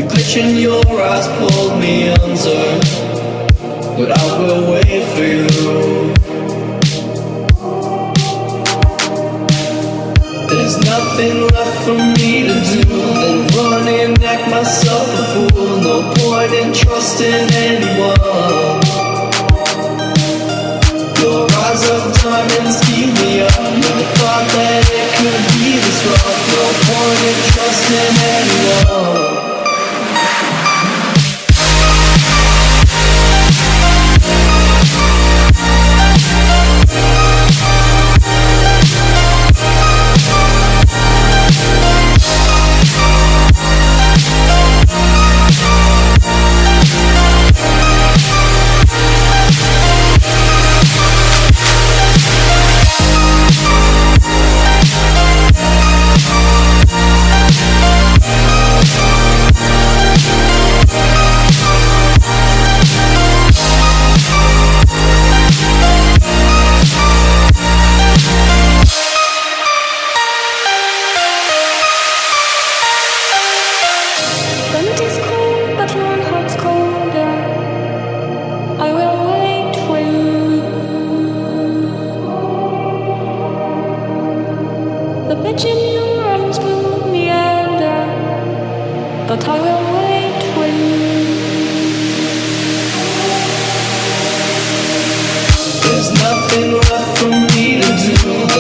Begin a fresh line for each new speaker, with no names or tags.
The glitch in your eyes pulled me under, but I will wait for you. There's nothing left for me to do than run and act myself a fool. No point in trusting anyone. Your eyes of diamonds keep me up. Never thought that it could be this rough. No point in trusting anyone.
The bitch in your arms pulled me under, but I will wait for you.
There's nothing left for me to do